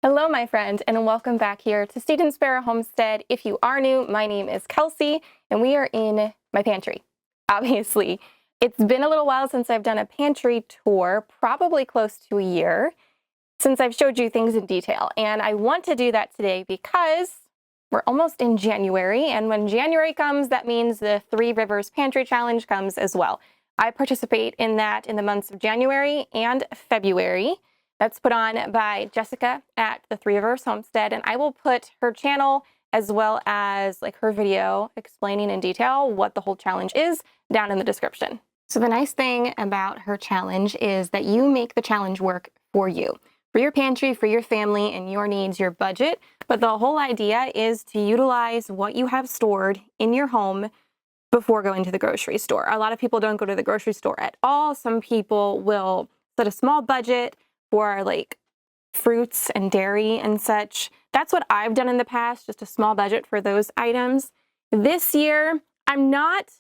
Hello, my friend, and welcome back here to Seed and Sparrow Homestead. If you are new, my name is Kelsey, and we are in my pantry. Obviously, it's been a little while since I've done a pantry tour, probably close to a year, since I've showed you things in detail. And I want to do that today because we're almost in January, and when January comes, that means the Three Rivers Pantry Challenge comes as well. I participate in that in the months of January and February. That's put on by Jessica at the Three Rivers Homestead, and I will put her channel as well as her video explaining in detail what the whole challenge is down in the description. So the nice thing about her challenge is that you make the challenge work for you, for your pantry, for your family and your needs, your budget. But the whole idea is to utilize what you have stored in your home before going to the grocery store. A lot of people don't go to the grocery store at all. Some people will set a small budget for fruits and dairy and such. That's what I've done in the past, just a small budget for those items. This year, I'm not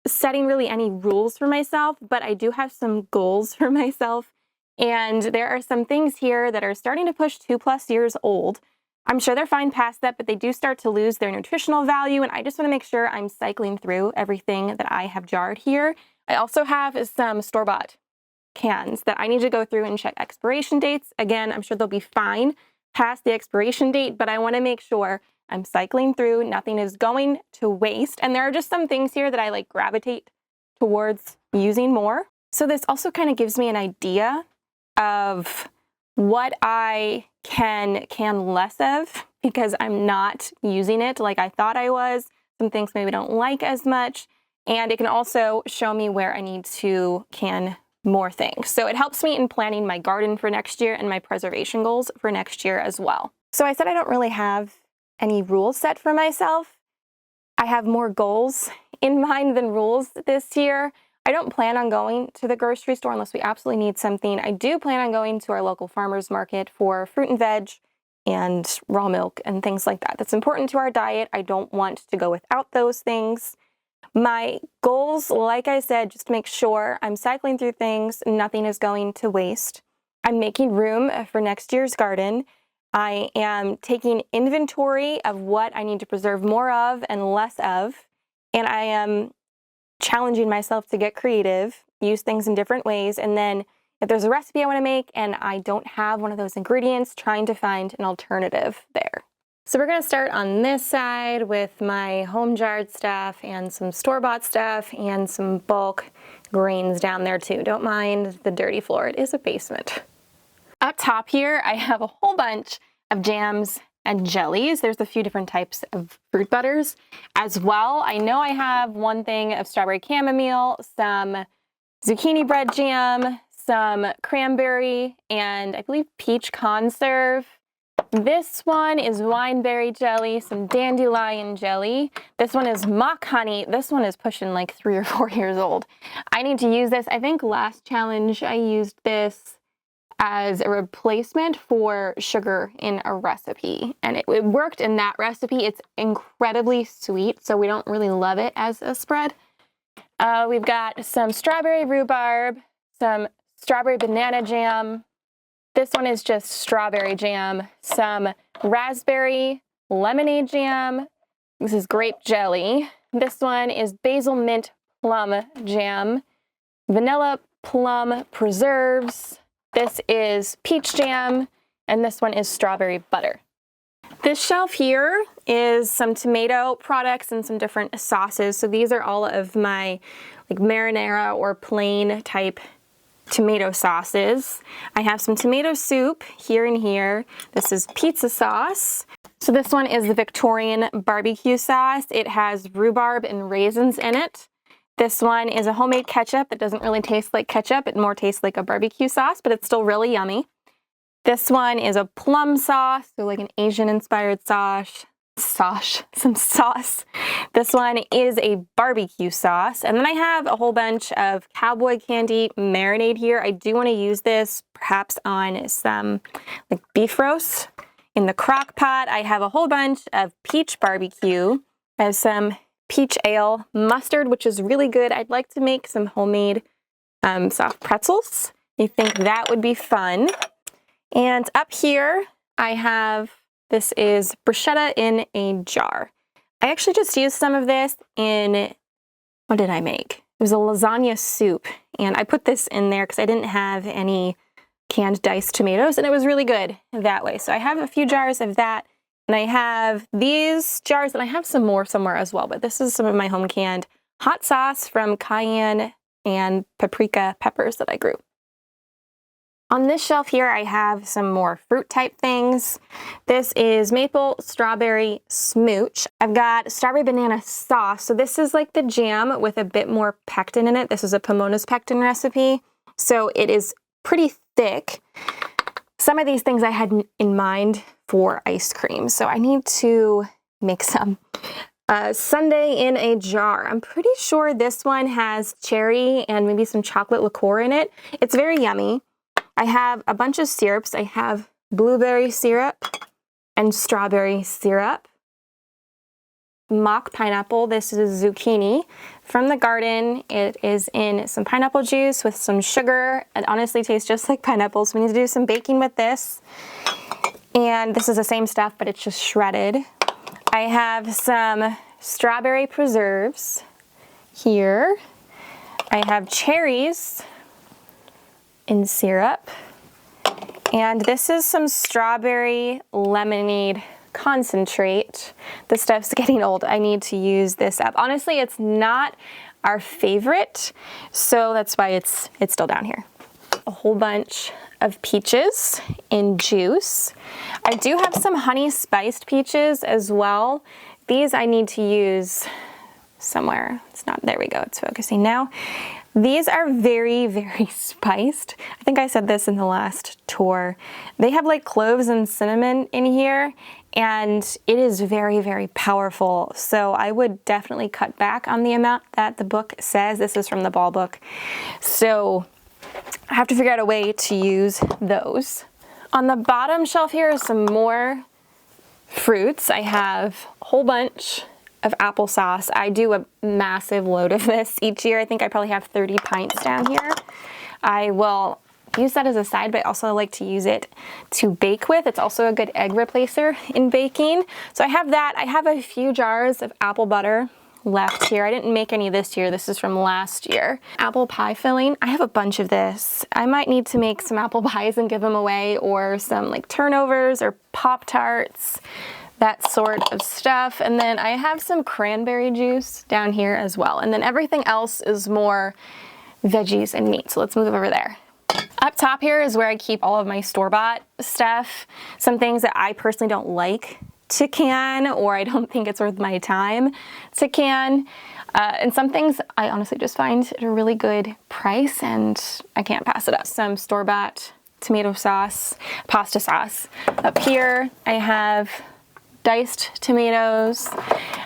setting really any rules for myself, but I do have some goals for myself. And there are some things here that are starting to push 2+ years old. I'm sure they're fine past that, but they do start to lose their nutritional value. And I just want to make sure I'm cycling through everything that I have jarred here. I also have some store-bought cans that I need to go through and check expiration dates. Again, I'm sure they'll be fine past the expiration date, but I want to make sure I'm cycling through, nothing is going to waste. And there are just some things here that I gravitate towards using more. So this also kind of gives me an idea of what I can less of, because I'm not using it like I thought I was. Some things maybe don't like as much. And it can also show me where I need to can more things. So it helps me in planning my garden for next year and my preservation goals for next year as well. So I said I don't really have any rules set for myself. I have more goals in mind than rules this year. I don't plan on going to the grocery store unless we absolutely need something. I do plan on going to our local farmers market for fruit and veg and raw milk and things like that. That's important to our diet. I don't want to go without those things. My goals, like I said, just to make sure I'm cycling through things, nothing is going to waste. I'm making room for next year's garden. I am taking inventory of what I need to preserve more of and less of. And I am challenging myself to get creative, use things in different ways. And then if there's a recipe I want to make and I don't have one of those ingredients, trying to find an alternative there. So we're going to start on this side with my home jarred stuff and some store-bought stuff and some bulk grains down there too. Don't mind the dirty floor. It is a basement. Up top here, I have a whole bunch of jams and jellies. There's a few different types of fruit butters as well. I know I have one thing of strawberry chamomile, some zucchini bread jam, some cranberry, and I believe peach conserve. This one is wineberry jelly, some dandelion jelly. This one is mock honey. This one is pushing 3 or 4 years old. I need to use this. I think last challenge I used this as a replacement for sugar in a recipe, and it worked in that recipe. It's incredibly sweet, so we don't really love it as a spread. We've got some strawberry rhubarb, some strawberry banana jam. This one is just strawberry jam, some raspberry lemonade jam. This is grape jelly. This one is basil mint plum jam, vanilla plum preserves. This is peach jam, and this one is strawberry butter. This shelf here is some tomato products and some different sauces. So these are all of my marinara or plain type tomato sauces. I have some tomato soup here and here. This is pizza sauce. So this one is the Victorian barbecue sauce. It has rhubarb and raisins in it. This one is a homemade ketchup that doesn't really taste like ketchup. It more tastes like a barbecue sauce, but it's still really yummy. This one is a plum sauce, so an Asian-inspired sauce. Some sauce. This one is a barbecue sauce. And then I have a whole bunch of cowboy candy marinade here. I do want to use this perhaps on some beef roast. In the crock pot, I have a whole bunch of peach barbecue. I have some peach ale mustard, which is really good. I'd like to make some homemade soft pretzels. I think that would be fun. And up here, This is bruschetta in a jar. I actually just used some of this in, what did I make? It was a lasagna soup, and I put this in there because I didn't have any canned diced tomatoes, and it was really good that way. So I have a few jars of that, and I have these jars, and I have some more somewhere as well, but this is some of my home canned hot sauce from cayenne and paprika peppers that I grew. On this shelf here, I have some more fruit type things. This is maple strawberry smooch. I've got strawberry banana sauce. So this is like the jam with a bit more pectin in it. This is a Pomona's pectin recipe. So it is pretty thick. Some of these things I had in mind for ice cream. So I need to make some. Sundae in a jar. I'm pretty sure this one has cherry and maybe some chocolate liqueur in it. It's very yummy. I have a bunch of syrups. I have blueberry syrup and strawberry syrup. Mock pineapple. This is zucchini from the garden. It is in some pineapple juice with some sugar. It honestly tastes just like pineapple, so we need to do some baking with this. And this is the same stuff, but it's just shredded. I have some strawberry preserves here. I have cherries in syrup, and this is some strawberry lemonade concentrate. This stuff's getting old. I need to use this up. Honestly, it's not our favorite, so that's why it's still down here. A whole bunch of peaches in juice. I do have some honey spiced peaches as well. These I need to use somewhere. It's not, there we go, it's focusing now. These are very, very spiced. I think I said this in the last tour. They have like cloves and cinnamon in here, and it is very, very powerful. So I would definitely cut back on the amount that the book says. This is from the Ball book. So I have to figure out a way to use those. On the bottom shelf here is some more fruits. I have a whole bunch of applesauce. I do a massive load of this each year. I think I probably have 30 pints down here. I will use that as a side, but I also like to use it to bake with. It's also a good egg replacer in baking. So I have that. I have a few jars of apple butter left here. I didn't make any this year. This is from last year. Apple pie filling. I have a bunch of this. I might need to make some apple pies and give them away, or some like turnovers or Pop-Tarts, that sort of stuff. And then I have some cranberry juice down here as well. And then everything else is more veggies and meat. So let's move over there. Up top here is where I keep all of my store-bought stuff. Some things that I personally don't like to can, or I don't think it's worth my time to can. And some things I honestly just find at a really good price and I can't pass it up. Some store-bought tomato sauce, pasta sauce. Up here I have diced tomatoes.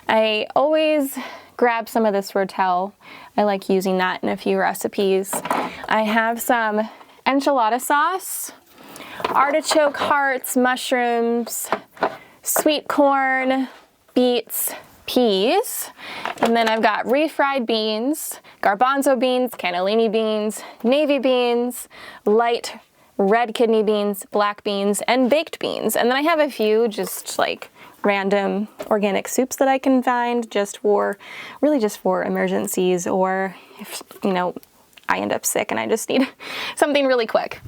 I always grab some of this rotel. I like using that in a few recipes. I have some enchilada sauce, artichoke hearts, mushrooms, sweet corn, beets, peas, and then I've got refried beans, garbanzo beans, cannellini beans, navy beans, light red kidney beans, black beans, and baked beans. And then I have a few just like random organic soups that I can find just for emergencies, or if, you know, I end up sick and I just need something really quick.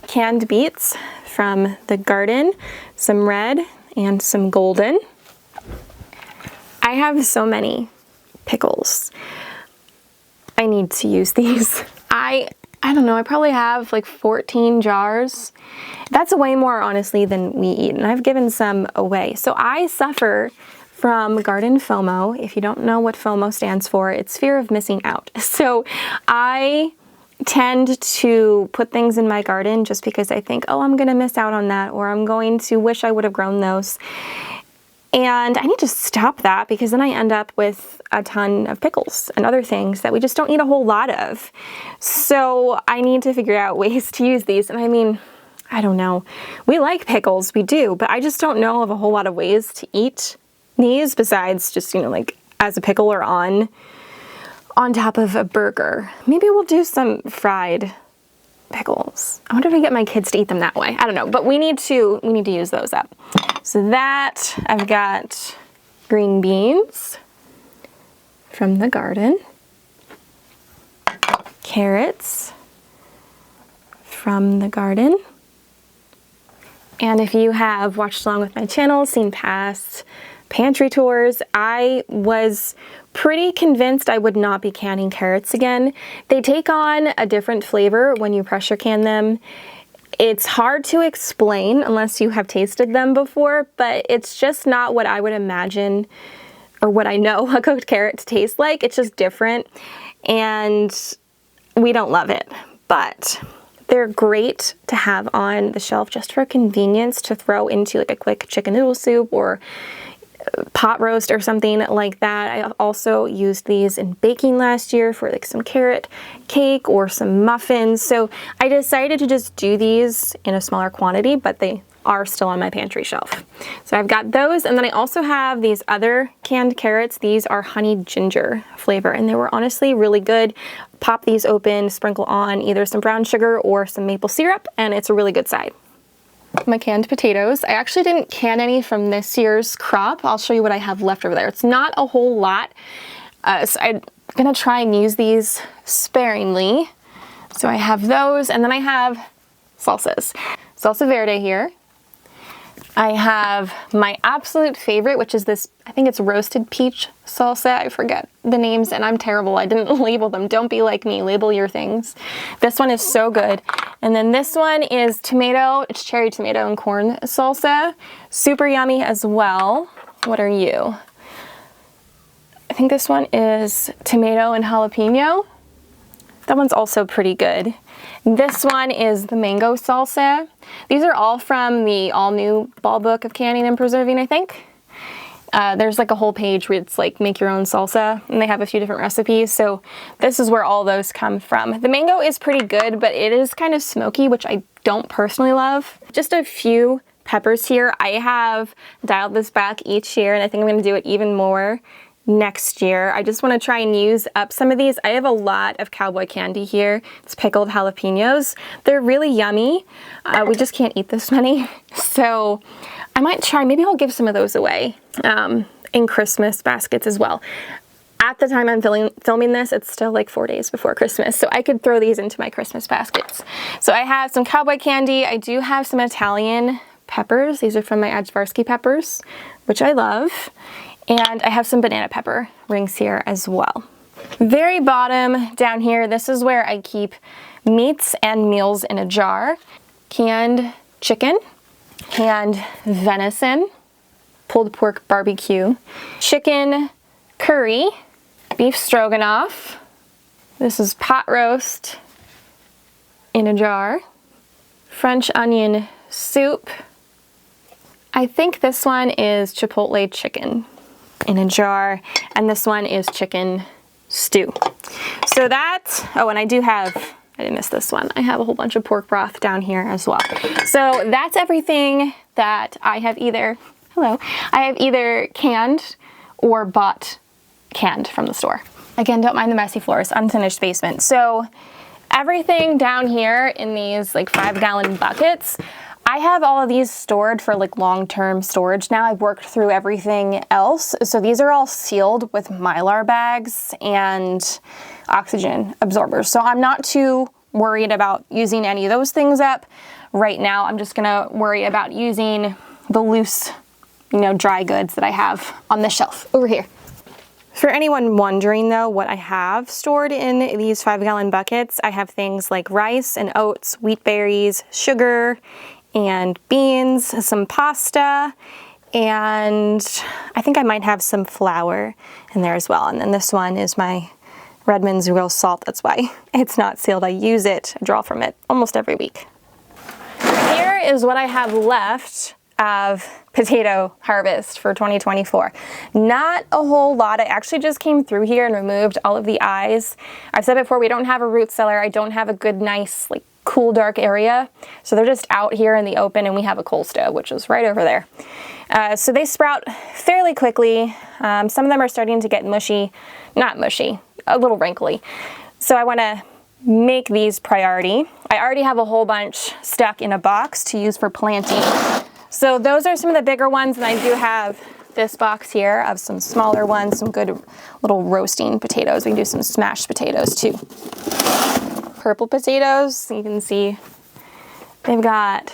Canned beets from the garden, some red and some golden. I have so many pickles. I need to use these. I don't know, I probably have like 14 jars. That's way more, honestly, than we eat, and I've given some away. So I suffer from garden FOMO. If you don't know what FOMO stands for, it's fear of missing out. So I tend to put things in my garden just because I think, oh, I'm gonna miss out on that, or I'm going to wish I would have grown those. And I need to stop that, because then I end up with a ton of pickles and other things that we just don't eat a whole lot of. So I need to figure out ways to use these. And I mean, I don't know. We like pickles, we do, but I just don't know of a whole lot of ways to eat these besides just, you know, like as a pickle or on top of a burger. Maybe we'll do some fried pickles. I wonder if I get my kids to eat them that way. I don't know, but we need to use those up. So that, I've got green beans from the garden, carrots from the garden. And if you have watched along with my channel, seen past pantry tours, I was pretty convinced I would not be canning carrots again. They take on a different flavor when you pressure can them. It's hard to explain unless you have tasted them before, but it's just not what I would imagine or what I know a cooked carrot to taste like. It's just different, and we don't love it, but they're great to have on the shelf just for convenience to throw into like a quick chicken noodle soup or pot roast or something like that. I also used these in baking last year for like some carrot cake or some muffins. So I decided to just do these in a smaller quantity, but they are still on my pantry shelf. So I've got those, and then I also have these other canned carrots. These are honey ginger flavor, and they were honestly really good. Pop these open, sprinkle on either some brown sugar or some maple syrup, and it's a really good side. My canned potatoes. I actually didn't can any from this year's crop. I'll show you what I have left over there. It's not a whole lot, so I'm gonna try and use these sparingly. So I have those, and then I have salsas. Salsa verde here. I have my absolute favorite, which is this, I think it's roasted peach salsa. I forget the names, and I'm terrible. I didn't label them. Don't be like me. Label your things. This one is so good. And then this one is tomato. It's cherry tomato and corn salsa. Super yummy as well. What are you? I think this one is tomato and jalapeno. That one's also pretty good. This one is the mango salsa. These are all from the all-new Ball Book of Canning and Preserving, I think. There's like a whole page where it's like make your own salsa, and they have a few different recipes. So this is where all those come from. The mango is pretty good, but it is kind of smoky, which I don't personally love. Just a few peppers here. I have dialed this back each year, and I think I'm gonna do it even more next year. I just want to try and use up some of these. I have a lot of cowboy candy here. It's pickled jalapenos. They're really yummy. We just can't eat this many. So I might try, maybe I'll give some of those away in Christmas baskets as well. At the time I'm filming this, it's still like 4 days before Christmas, so I could throw these into my Christmas baskets. So I have some cowboy candy. I do have some Italian peppers. These are from my Ajvarsky peppers, which I love. And I have some banana pepper rings here as well. Very bottom down here, this is where I keep meats and meals in a jar. Canned chicken, canned venison, pulled pork barbecue, chicken curry, beef stroganoff. This is pot roast in a jar, French onion soup. I think this one is chipotle chicken in a jar, and this one is chicken stew. So that, oh, and I didn't miss this one. I have a whole bunch of pork broth down here as well. So that's everything that I have either canned or bought canned from the store. Again, don't mind the messy floors, unfinished basement. So everything down here in these like 5-gallon buckets, I have all of these stored for like long-term storage now. I've worked through everything else. So these are all sealed with Mylar bags and oxygen absorbers. So I'm not too worried about using any of those things up right now. I'm just gonna worry about using the loose, dry goods that I have on the shelf over here. For anyone wondering though what I have stored in these 5-gallon buckets, I have things like rice and oats, wheat berries, sugar, and beans, some pasta, and I think I might have some flour in there as well. And then this one is my Redmond's real salt. That's why it's not sealed. I use it, I draw from it almost every week. Here is what I have left of potato harvest for 2024. Not a whole lot. I actually just came through here and removed all of the eyes. I've said before, we don't have a root cellar. I don't have a good, nice, like cool, dark area. So they're just out here in the open, and we have a coal stove, which is right over there. So they sprout fairly quickly. Some of them are starting to get mushy, not mushy, a little wrinkly. So I want to make these priority. I already have a whole bunch stuck in a box to use for planting. So those are some of the bigger ones, and I do have this box here of some smaller ones, some good little roasting potatoes. We can do some smashed potatoes too. Purple potatoes, you can see they've got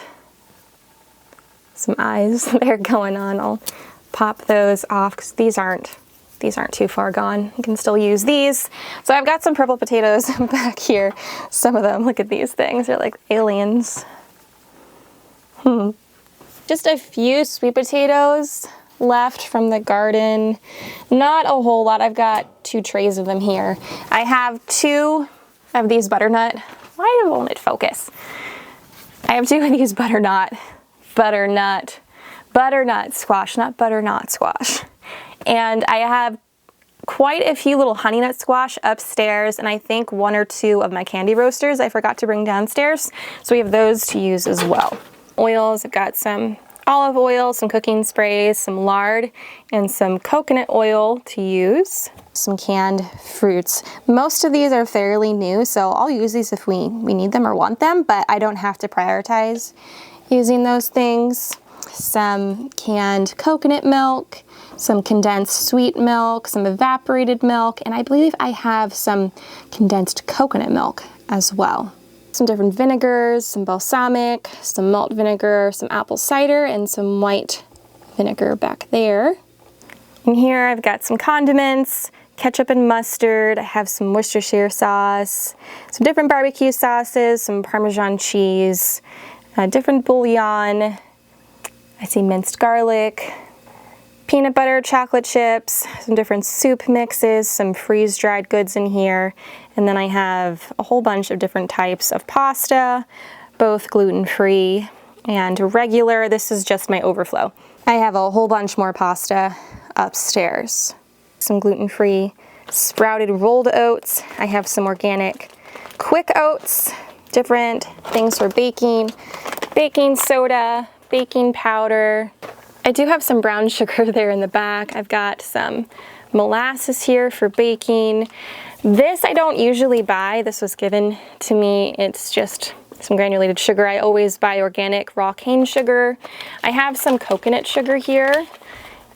some eyes there going on. I'll pop those off because these aren't too far gone. You can still use these. So I've got some purple potatoes back here. Some of them, look at these things, they're like aliens. Just a few sweet potatoes left from the garden. Not a whole lot. I've got 2 trays of them here. I have 2 of these butternut. Why won't it focus? I have 2 of these butternut squash, not butternut squash. And I have quite a few little honey nut squash upstairs, and I think 1 or 2 of my candy roasters I forgot to bring downstairs. So we have those to use as well. Oils, I've got some olive oil, some cooking sprays, some lard, and some coconut oil to use. Some canned fruits. Most of these are fairly new, so I'll use these if we need them or want them, but I don't have to prioritize using those things. Some canned coconut milk, some condensed sweet milk, some evaporated milk, and I believe I have some condensed coconut milk as well. Some different vinegars, some balsamic, some malt vinegar, some apple cider, and some white vinegar back there. And here I've got some condiments, ketchup and mustard. I have some Worcestershire sauce, some different barbecue sauces, some Parmesan cheese, different bouillon. I see minced garlic, peanut butter, chocolate chips, some different soup mixes, some freeze-dried goods in here, and then I have a whole bunch of different types of pasta, both gluten-free and regular. This is just my overflow. I have a whole bunch more pasta upstairs. Some gluten-free sprouted rolled oats. I have some organic quick oats, different things for baking, baking soda, baking powder. I do have some brown sugar there in the back. I've got some molasses here for baking. This I don't usually buy. This was given to me. It's just some granulated sugar. I always buy organic raw cane sugar. I have some coconut sugar here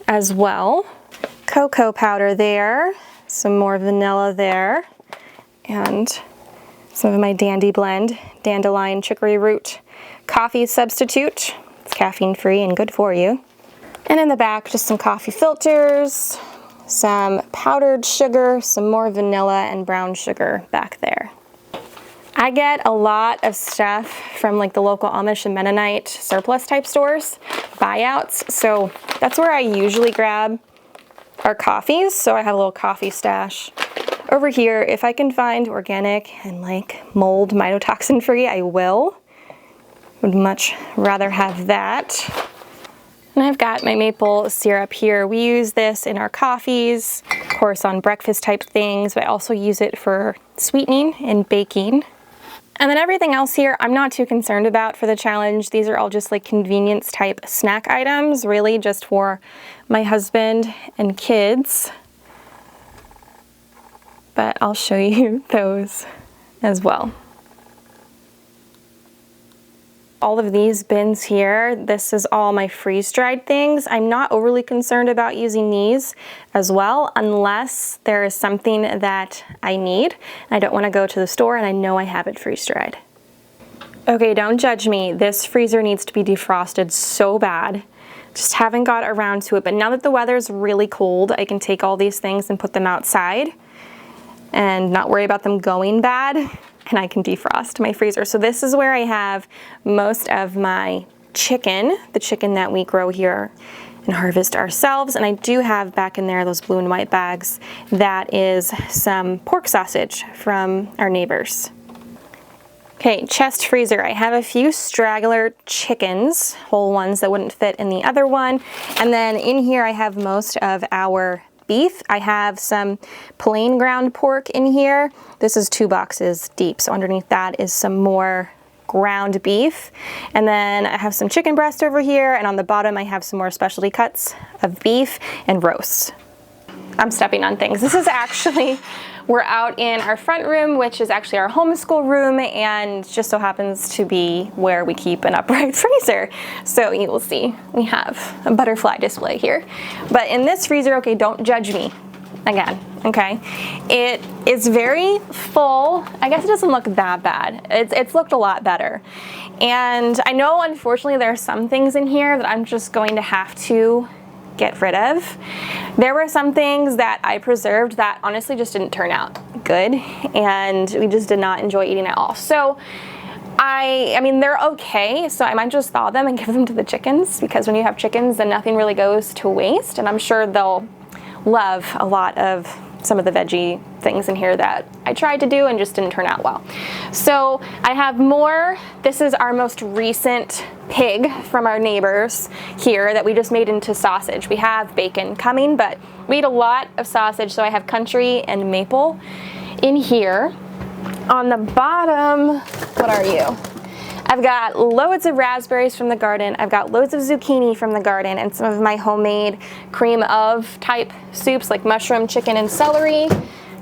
as well. Cocoa powder there. Some more vanilla there. And some of my Dandy Blend, dandelion chicory root coffee substitute. It's caffeine free and good for you. And in the back, just some coffee filters, some powdered sugar, some more vanilla and brown sugar back there. I get a lot of stuff from like the local Amish and Mennonite surplus type stores, buyouts. So that's where I usually grab our coffees. So I have a little coffee stash over here. If I can find organic and like mold mycotoxin free, I will. Would much rather have that. And I've got my maple syrup here. We use this in our coffees, of course on breakfast type things, but I also use it for sweetening and baking. And then everything else here, I'm not too concerned about for the challenge. These are all just like convenience type snack items, really just for my husband and kids. But I'll show you those as well. All of these bins here, this is all my freeze-dried things. I'm not overly concerned about using these as well unless there is something that I need. I don't want to go to the store and I know I have it freeze-dried. Okay, don't judge me. This freezer needs to be defrosted so bad. Just haven't got around to it, but now that the weather's really cold, I can take all these things and put them outside and not worry about them going bad. And I can defrost my freezer. So this is where I have most of my chicken, the chicken that we grow here and harvest ourselves. And I do have back in there those blue and white bags. That is some pork sausage from our neighbors. Okay, chest freezer. I have a few straggler chickens, whole ones that wouldn't fit in the other one. And then in here I have most of our beef. I have some plain ground pork in here. This is 2 boxes deep, so underneath that is some more ground beef. And then I have some chicken breast over here, and on the bottom I have some more specialty cuts of beef and roasts. I'm stepping on things. This is actually We're out in our front room, which is actually our homeschool room, and just so happens to be where we keep an upright freezer. So you will see we have a butterfly display here. But in this freezer, okay, don't judge me again, okay? It is very full. I guess it doesn't look that bad. It's looked a lot better. And I know, unfortunately, there are some things in here that I'm just going to have to get rid of. There were some things that I preserved that honestly just didn't turn out good, and we just did not enjoy eating it all. So I mean, they're okay, so I might just thaw them and give them to the chickens, because when you have chickens, then nothing really goes to waste, and I'm sure they'll love a lot of some of the veggie things in here that I tried to do and just didn't turn out well. So I have more. This is our most recent pig from our neighbors here that we just made into sausage. We have bacon coming, but we eat a lot of sausage, so I have country and maple in here. On the bottom, what are you? I've got loads of raspberries from the garden. I've got loads of zucchini from the garden and some of my homemade cream of type soups like mushroom, chicken, and celery.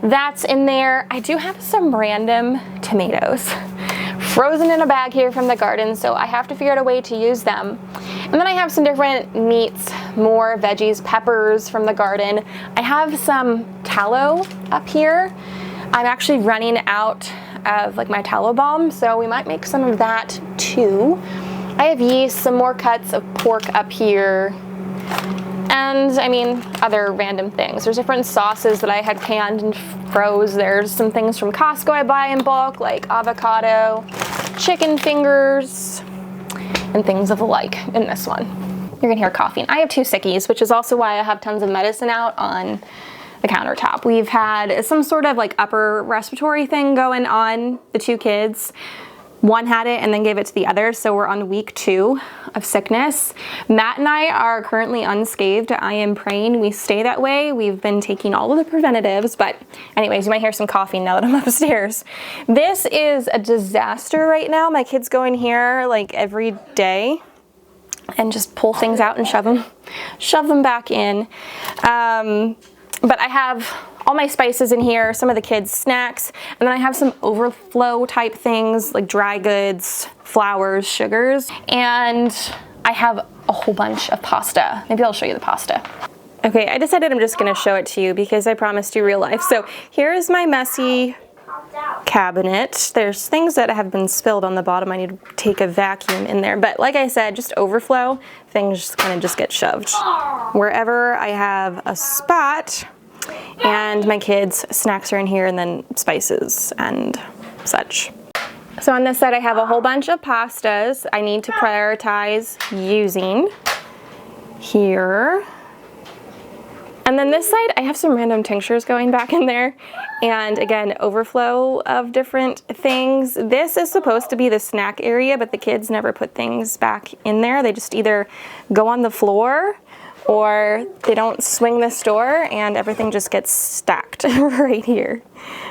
That's in there. I do have some random tomatoes frozen in a bag here from the garden, so I have to figure out a way to use them. And then I have some different meats, more veggies, peppers from the garden. I have some tallow up here. I'm actually running out of like my tallow balm, so we might make some of that too. I have yeast, some more cuts of pork up here, and I mean other random things. There's different sauces that I had canned and froze. There's some things from Costco I buy in bulk, like avocado, chicken fingers, and things of the like in this one. You're gonna hear coughing. I have 2 sickies, which is also why I have tons of medicine out on the countertop. We've had some sort of like upper respiratory thing going on, the 2 kids. One had it and then gave it to the other, so we're on week 2 of sickness. Matt and I are currently unscathed. I am praying we stay that way. We've been taking all of the preventatives, but anyways, you might hear some coughing now that I'm upstairs. This is a disaster right now. My kids go in here like every day and just pull things out and shove them back in. But I have all my spices in here, some of the kids' snacks, and then I have some overflow type things like dry goods, flours, sugars, and I have a whole bunch of pasta. Maybe I'll show you the pasta. Okay, I decided I'm just gonna show it to you because I promised you real life. So here's my messy cabinet. There's things that have been spilled on the bottom. I need to take a vacuum in there. But like I said, just overflow, things just kind of just get shoved wherever I have a spot. And my kids' snacks are in here, and then spices and such. So on this side, I have a whole bunch of pastas I need to prioritize using here. And then this side, I have some random tinctures going back in there. And again, overflow of different things. This is supposed to be the snack area, but the kids never put things back in there. They just either go on the floor or they don't swing this door and everything just gets stacked right here.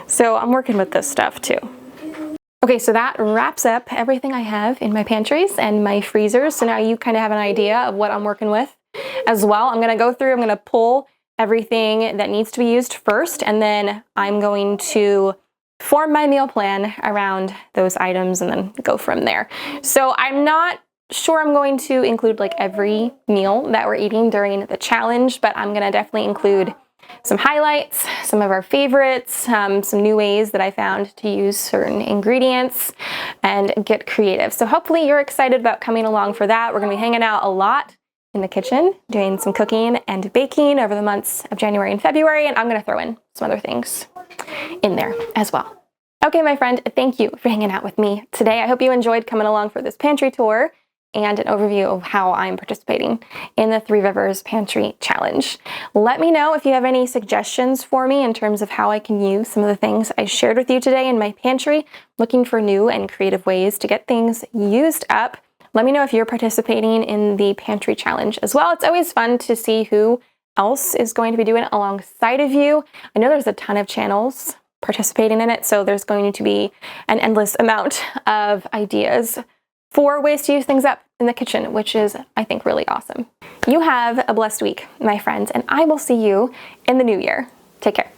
So I'm working with this stuff too. Okay, so that wraps up everything I have in my pantries and my freezers. So now you kind of have an idea of what I'm working with as well. I'm gonna go through, I'm gonna pull everything that needs to be used first, and then I'm going to form my meal plan around those items and then go from there. So I'm not sure I'm going to include like every meal that we're eating during the challenge, but I'm gonna definitely include some highlights, some of our favorites, some new ways that I found to use certain ingredients and get creative. So hopefully you're excited about coming along for that. We're gonna be hanging out a lot in the kitchen, doing some cooking and baking over the months of January and February, and I'm gonna throw in some other things in there as well. Okay, my friend, thank you for hanging out with me today. I hope you enjoyed coming along for this pantry tour and an overview of how I'm participating in the 3 Rivers Pantry Challenge. Let me know if you have any suggestions for me in terms of how I can use some of the things I shared with you today in my pantry, looking for new and creative ways to get things used up. Let me know if you're participating in the Pantry Challenge as well. It's always fun to see who else is going to be doing it alongside of you. I know there's a ton of channels participating in it, so there's going to be an endless amount of ideas for ways to use things up in the kitchen, which is, I think, really awesome. You have a blessed week, my friends, and I will see you in the new year. Take care.